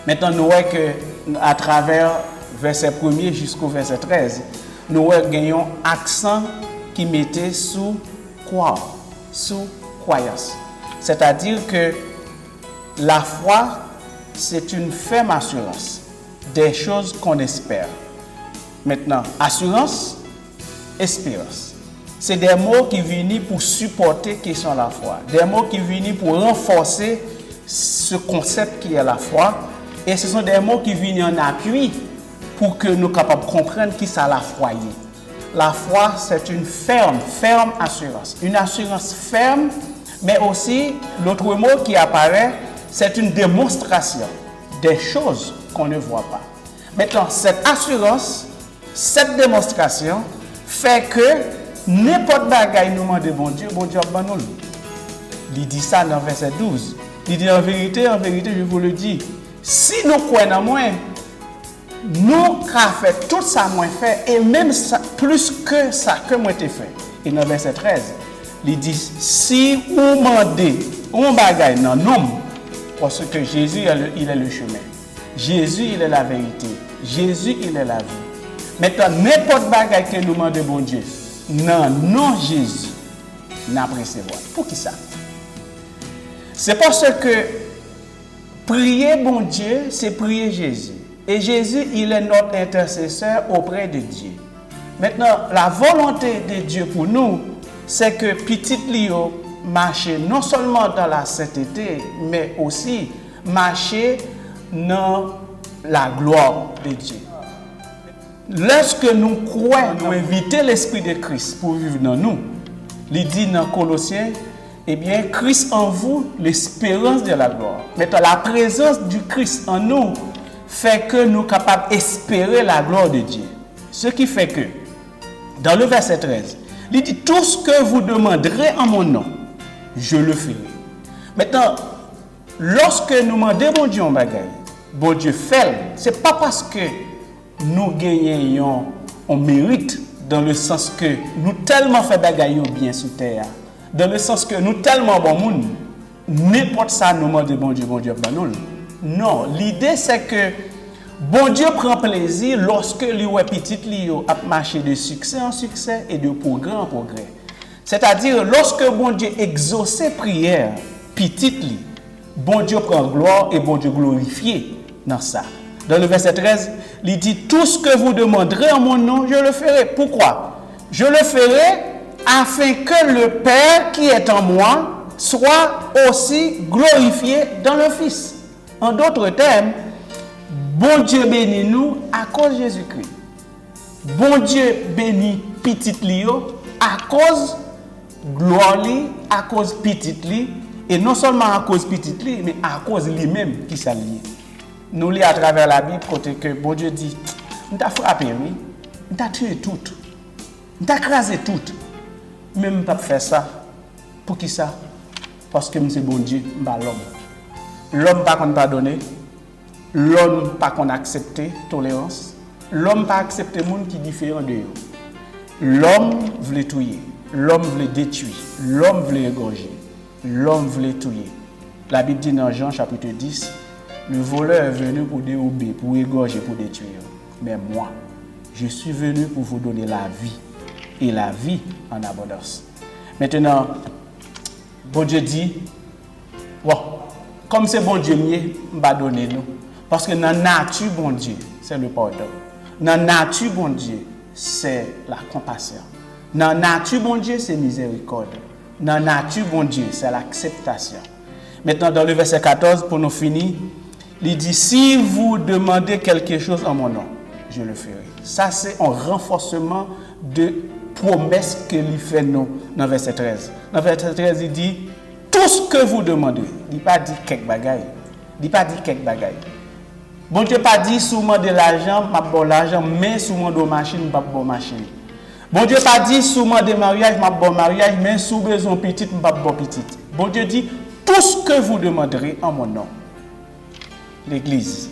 Maintenant, nous voyons qu'à travers verset 1er jusqu'au verset 13, nous gagnons accent qui mettait sous croire, sous croyance. C'est-à-dire que la foi, c'est une ferme assurance des choses qu'on espère. Maintenant, assurance, espérance. C'est des mots qui viennent pour supporter question la foi. Des mots qui viennent pour renforcer ce concept qui est la foi. Et ce sont des mots qui viennent en appui pour que nous soyons capables de comprendre qui ça la foi est. La foi, c'est une ferme assurance. Une assurance ferme, mais aussi, l'autre mot qui apparaît, c'est une démonstration des choses qu'on ne voit pas. Maintenant, cette assurance, cette démonstration, fait que n'importe bagaille nous demande bon Dieu va nous. Il dit ça dans verset 12. Il dit en vérité, je vous le dis, si nous croyons en moi, nous avons fait tout ça moi fait et même ça, plus que ça que moi t'ai fait. Et dans verset 13, il dit si vous demandez un bagaille dans nous, parce que Jésus il est le chemin. Jésus il est la vérité. Jésus il est la vie. Maintenant, n'importe bagaille que nous demandons bon Dieu, non Jésus, n'a pas recevoir. Pour qui ça? C'est parce que prier bon Dieu, c'est prier Jésus. Et Jésus, il est notre intercesseur auprès de Dieu. Maintenant, la volonté de Dieu pour nous, c'est que petit Léo marche non seulement dans la sainteté, mais aussi marcher dans la gloire de Dieu. Lorsque nous croyons, nous invitons l'Esprit de Christ pour vivre dans nous. Il dit dans Colossiens, eh bien, Christ en vous, l'espérance de la gloire. Maintenant, la présence du Christ en nous fait que nous sommes capables d'espérer la gloire de Dieu. Ce qui fait que, dans le verset 13, il dit, tout ce que vous demanderez en mon nom, je le ferai. Maintenant, lorsque nous demandons bon Dieu en bagaille, bon Dieu fait, ce n'est pas parce que nous gagnons on mérite, dans le sens que nous tellement fait bagaille bien sous terre, dans le sens que nous tellement bon monde, n'importe ça nous demande bon Dieu ben nous. Non, l'idée c'est que bon Dieu prend plaisir lorsque lui ou petit lui a marché de succès en succès et de progrès en progrès. C'est-à-dire lorsque bon Dieu exauce prière petit lui, bon Dieu prend gloire et bon Dieu glorifié dans ça. Dans le verset 13, il dit tout ce que vous demanderez en mon nom, je le ferai. Pourquoi? Je le ferai afin que le Père qui est en moi soit aussi glorifié dans le Fils. En d'autres termes, bon Dieu bénit nous à cause de Jésus-Christ. Bon Dieu bénit petit Lio à cause gloire li, à cause petit li, et non seulement à cause petit li, mais à cause lui-même qui s'allie. Nous lisons à travers la Bible côté que bon Dieu dit, nous t'a frappé, oui, nous t'a tué tout, nous t'a écrasé tout. Mais nous pas faire ça. Pour qui ça? Parce que c'est bon Dieu, bah l'homme. L'homme pas qu'on pardonner, l'homme pas qu'on accepter tolérance, l'homme pas accepter monde qui différent de eux. L'homme voulait tuer, l'homme voulait détruire, l'homme voulait égorger, l'homme voulait tuer. La Bible dit dans Jean chapitre 10, le voleur est venu pour dérober, pour égorger, pour détruire. Mais moi, Je suis venu pour vous donner la vie, et la vie en abondance. Maintenant, bon Dieu dit, bon, comme c'est bon Dieu mieux, va donner nous. Parce que dans la nature, bon Dieu, c'est le pardon. Dans la nature, bon Dieu, c'est la compassion. Dans la nature, bon Dieu, c'est miséricorde. Dans la nature, bon Dieu, c'est l'acceptation. Maintenant, dans le verset 14, pour nous finir, il dit, si vous demandez quelque chose en mon nom, je le ferai. Ça, c'est un renforcement de promesse que lui fait nous dans le verset 13. Dans le verset 13, il dit, tout ce que vous demandez, il ne dit pas quelques bagailles. Il ne dit pas quelques bagailles. Bon Dieu pas dit souvent de l'argent, pas bon l'argent, mais souvent de machine, pas bon machine. Bon Dieu pas dit souvent de mariage, pas bon mariage, mais sous besoin petit, pas bon petit. Bon Dieu dit tout ce que vous demanderez en mon nom. L'église,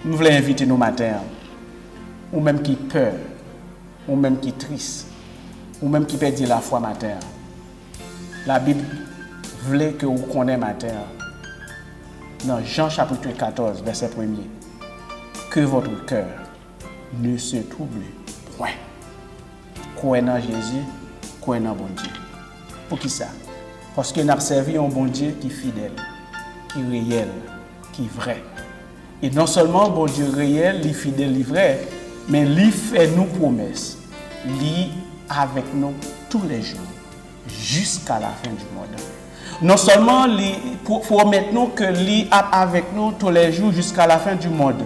nous voulons inviter nos matins, ou même qui peur, ou même qui triste, ou même qui perd la foi matin. La Bible voulait que vous connaissiez matin. Dans Jean chapitre 14, verset 1er, que votre cœur ne se trouble point. Croyez dans Jésus, croyez dans bon Dieu. Pour qui ça? Parce que nous avons servi un bon Dieu qui est fidèle, qui est réel, qui est vrai. Et non seulement bon Dieu réel, il est fidèle, il est vrai, mais il fait nous promesses. Il est avec nous tous les jours, jusqu'à la fin du monde. Non seulement pour promettre nous que lui est avec nous tous les jours jusqu'à la fin du monde,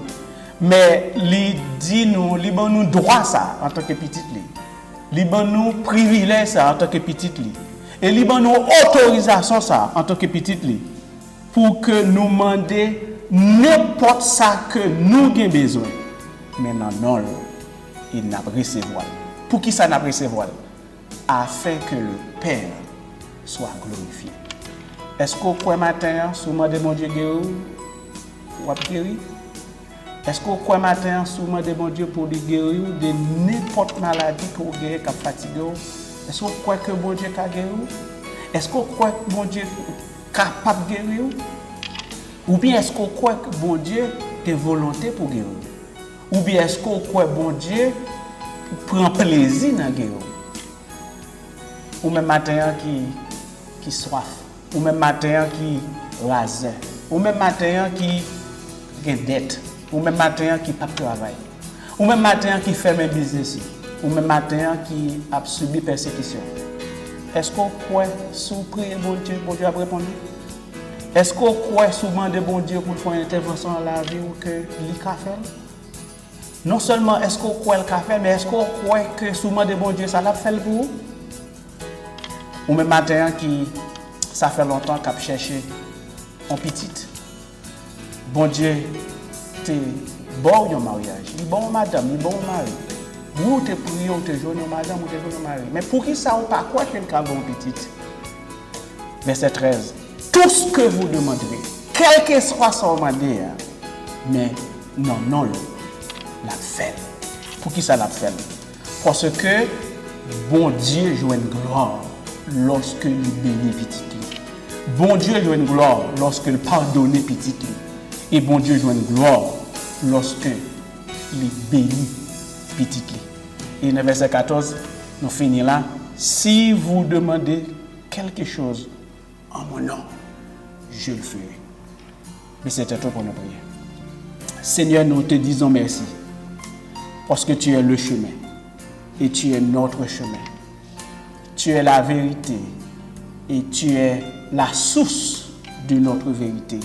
mais lui dit nous, lui donne nous droit ça en tant que petit lui, lui donne nous privilège ça en tant que petit lui, et lui donne nous autorisation ça en tant que petit lui, pour que nous demander n'importe ça que nous avons besoin, mais non, il n'a pas recevoir. Pour qui ça n'a pas recevoir? Afin que le Père soit glorifié. Est-ce qu'au croit matin, souvent de mon Dieu guéri, ou a guéri? Est-ce qu'au croit matin, souvent de mon Dieu pour lui guérir de n'importe maladie que vous guérir, qui fatigue? Est-ce qu'on croit que mon Dieu a guéri? Est-ce qu'on croit que mon Dieu est capable de guérir? Ou bien est-ce qu'on croit que mon Dieu a volonté pour guérir? Ou bien est-ce qu'on croit que mon Dieu prend plaisir dans guérir? Ou même matin qui soif? Ou même matin qui rasé, ou même matin qui a dette, ou même matin qui n'a pas de travail, ou même matin qui fait mes business, ou même matin qui a subi persécution. Est-ce qu'on croit sous prier bon Dieu a répondu? Est-ce qu'on croit souvent de bon Dieu pour faire une intervention dans la vie ou que lui a fait? Non seulement est-ce qu'on croit le café, mais est-ce qu'on croit que souvent de bon Dieu ça l'a fait pour vous? Ou même matin qui ça fait longtemps qu'il a cherché en petite. Bon Dieu, t'es bon au mariage, il est bon madame, il est bon mari. Vous te priez, vous te jouez madame, vous te jouez mari. Mais pour qui ça, on pas quoi quelqu'un bon petite? Verset 13. Tout ce que vous demanderez, quel que soit son demandé, mais non, la fait. Pour qui ça la fait? Parce que bon Dieu joue une gloire lorsque il bénit petit. Bon Dieu joue une gloire lorsque il pardonne petit. Et bon Dieu joue une gloire lorsque il bénit petit. Et dans le verset 14, nous finissons là. Si vous demandez quelque chose en mon nom, je le ferai. Mais c'était tout pour nous prier. Seigneur, nous te disons merci. Parce que tu es le chemin. Et tu es notre chemin. Tu es la vérité. Et tu es la source de notre vérité.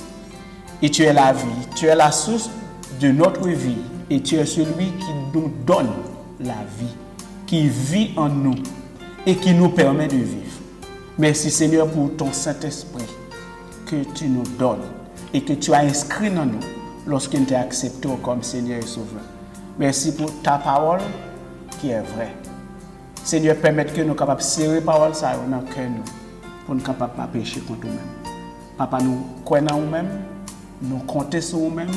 Et tu es la vie. Tu es la source de notre vie. Et tu es celui qui nous donne la vie. Qui vit en nous. Et qui nous permet de vivre. Merci Seigneur pour ton Saint-Esprit que tu nous donnes. Et que tu as inscrit en nous lorsque nous t'as accepté comme Seigneur et Sauveur. Merci pour ta parole qui est vraie. Seigneur, permette que nous soyons capables de serrer la parole ça dans le cœur pour nous capables de pécher contre nous-mêmes. Papa, nous croyons en nous-mêmes, nous comptons sur nous-mêmes,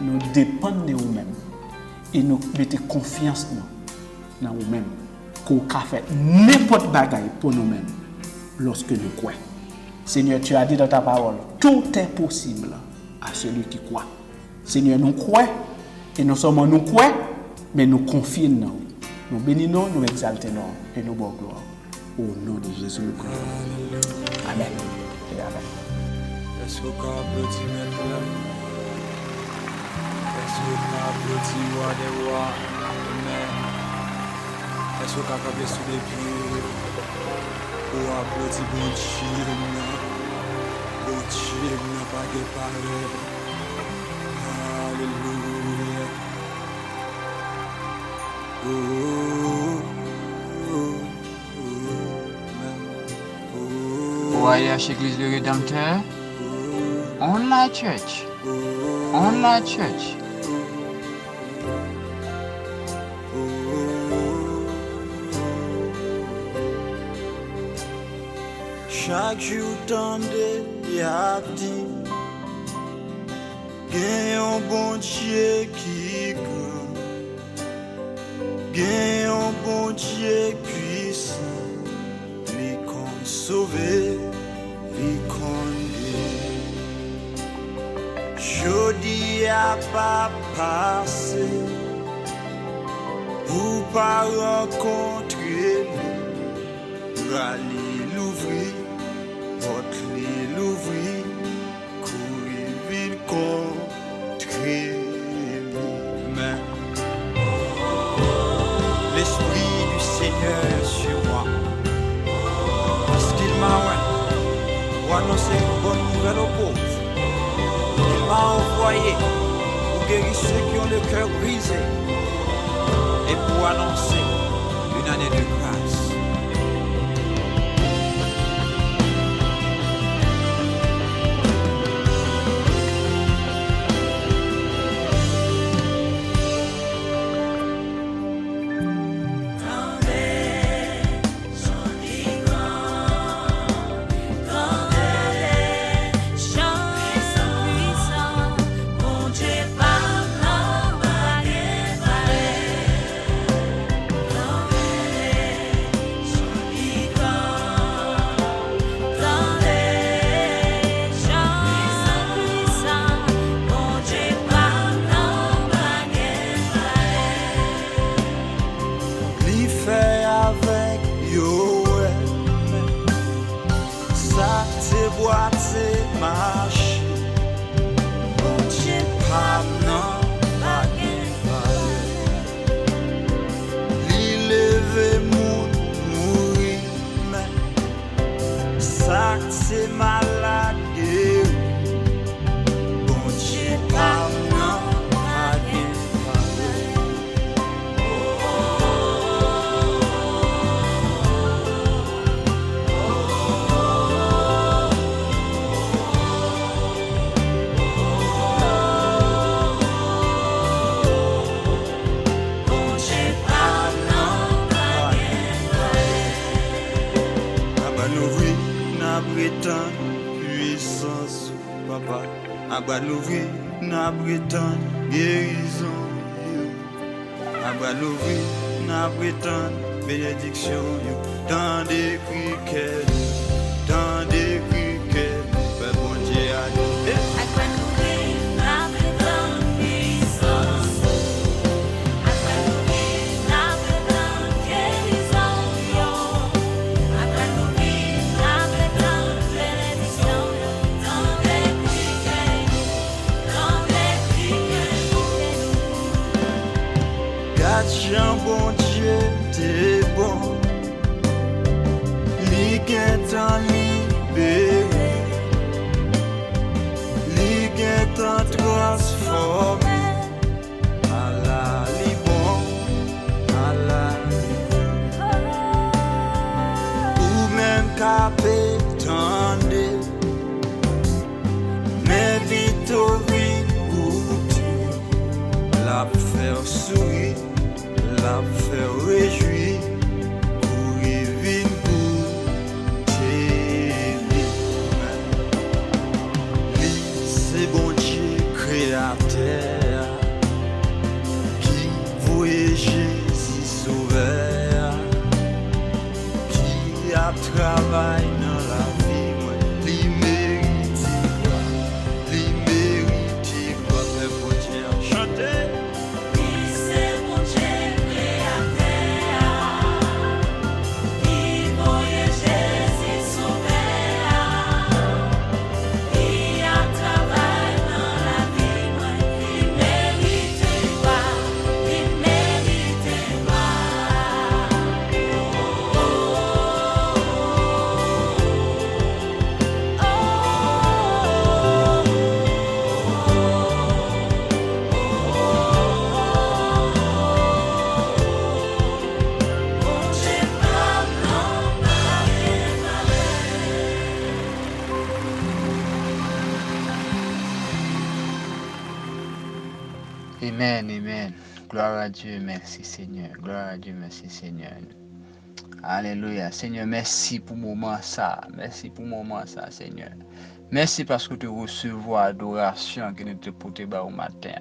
nous dépendons de nous-mêmes et nous mettons confiance dans nous-mêmes. Qu'on a fait n'importe bagaille pour nous-mêmes lorsque nous croyons. Seigneur, tu as dit dans ta parole, tout est possible à celui qui croit. Seigneur, nous croyons et non seulement nous croyons, mais nous confions, nous bénissons, nous exaltons et nous bon gloire. Au nom de Jésus, nous prions. Amen. Et amen. Est-ce qu'on applaudit maintenant? Est-ce qu'on applaudit roi des rois? Amen. Est-ce qu'on capable de sous les pieds? Ou applaudit bon Dieu, bon Dieu, n'a pas de parole. Alléluia. OAH Église le Rédempteur, Online Church, Online Church. Chaque jour tendez y a dit, gagne un bon Dieu qui grand, gagne un bon Dieu puissant, lui qu'on sauver, lui qu'on jodi a pas passé, vous pas rencontrer nous, rallye l'ouvrir. Votre lit l'ouvrir, courir vite contrer main. L'Esprit du Seigneur est sur moi, parce qu'il m'a oint pour annoncer une bonne nouvelle aux pauvres. Il m'a envoyé pour guérir ceux qui ont le cœur brisé et pour annoncer une année de grâce. C'est malade, bon Dieu, pardon, prétend puissance papa aba l'ouvrir n'a prétend guérison aba l'ouvrir n'a prétend bénédiction dans des criquets dans des criquets bon Dieu a dit aba l'ouvrir n'a prétend puissance aba l'ouvrir n'a prétend guérison aba l'ouvrir n'a prétend bénédiction dans des criquets Garde Jean bon Dieu t'es bon li est en libéré li est en transformé à la li bon à la ou même capé tendé mais vite au vite goûter la faire sourire la faire réjouir pour y c'est bon Dieu créateur qui voyait Jésus sauveur qui a travaillé dans la vie li mérite quoi mais bon Dieu chanter c'est bon Dieu Amen, amen. Gloire à Dieu, merci Seigneur. Gloire à Dieu, merci Seigneur. Alléluia. Seigneur, merci pour le moment ça. Merci pour le moment ça, Seigneur. Merci parce que tu recevoir adoration que nous te portons au matin.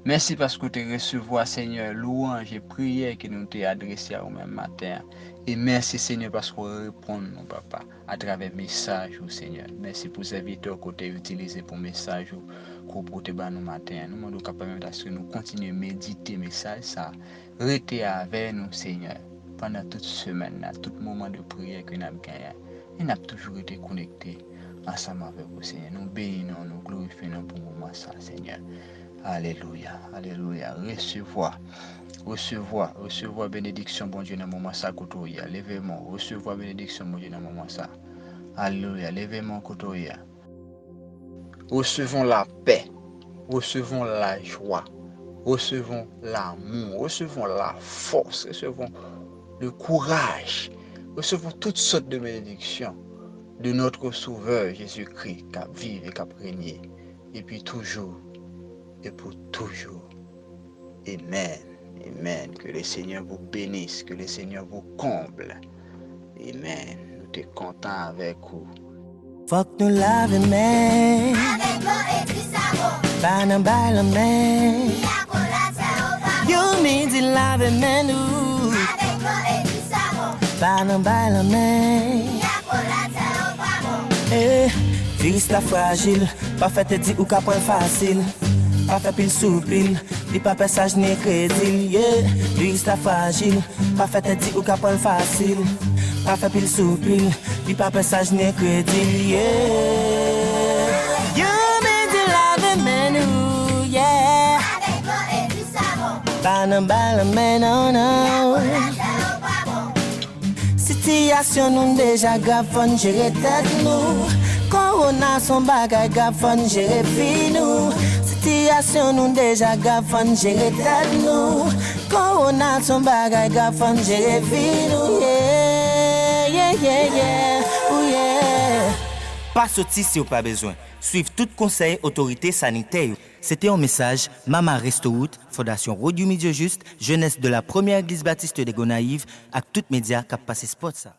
Merci parce que tu recevoir, Seigneur, louange et prière que nous t'ai adressé au même matin. Et merci, Seigneur, parce que vous répondez, mon papa, à travers message, Seigneur. Merci pour ces serviteurs que tu as utilisés pour message qu'on porte nous matin. Nous sommes capables de nous continuer à méditer message, ça. Restez avec nous, Seigneur, pendant toute semaine, tout moment de prière que nous avons gagné. Et nous avons toujours été connectés ensemble avec vous, Seigneur. Nous bénissons, nous glorifions pour le moment, ça, Seigneur. Alléluia, alléluia. Recevoir bénédiction, bon Dieu, dans le moment ça, Kotoya. Levez-moi, recevoir bénédiction, bon Dieu, dans le moment ça. Alléluia, levez-moi, Kotoya. Recevons la paix, recevons la joie, recevons l'amour, recevons la force, recevons le courage, recevons toutes sortes de bénédictions de notre Sauveur Jésus-Christ, qui vive et qui règne, et puis toujours, et pour toujours. Amen. Amen. Que le Seigneur vous bénisse, que le Seigneur vous comble. Amen. Nous sommes contents avec vous. Faut que nous laver main avec l'eau et du savon. Pas dans la main. Il y a qu'on la terre au bas. Yo midi laver main nous Avec l'eau et du savon. Pas dans la main. Il y a qu'on la terre au bas. Eh, virus la fragile, pas fait te dire ou qu'à prendre facile. Pas fait pile soupil, li pas passage ni crédit. Yeah, virus la fragile, pas fait te dire ou qu'à prendre facile. Pas fait pile soupil, li pas passage ni crédit. Yeah, you made the love menu. Yeah, Avec l'eau et du savon. pas dans la main, non, non. La terre au bas. Situation nous déjà grave, fon gérer tête nous. Corona son bagay grave, fon gérer vie nous. Situation nous déjà grave, fon gérer tête nous. Corona son bagay grave, fon gérer vie nous. Yeah, yeah, yeah, yeah, oh yeah. Pas sorti si vous pas besoin. Suivez tout conseil autorité sanitaire. C'était un message Mama Restout, Fondation Radio Média Juste, jeunesse de la première église baptiste de Gonaïve, avec toutes médias qui ont passé spot ça.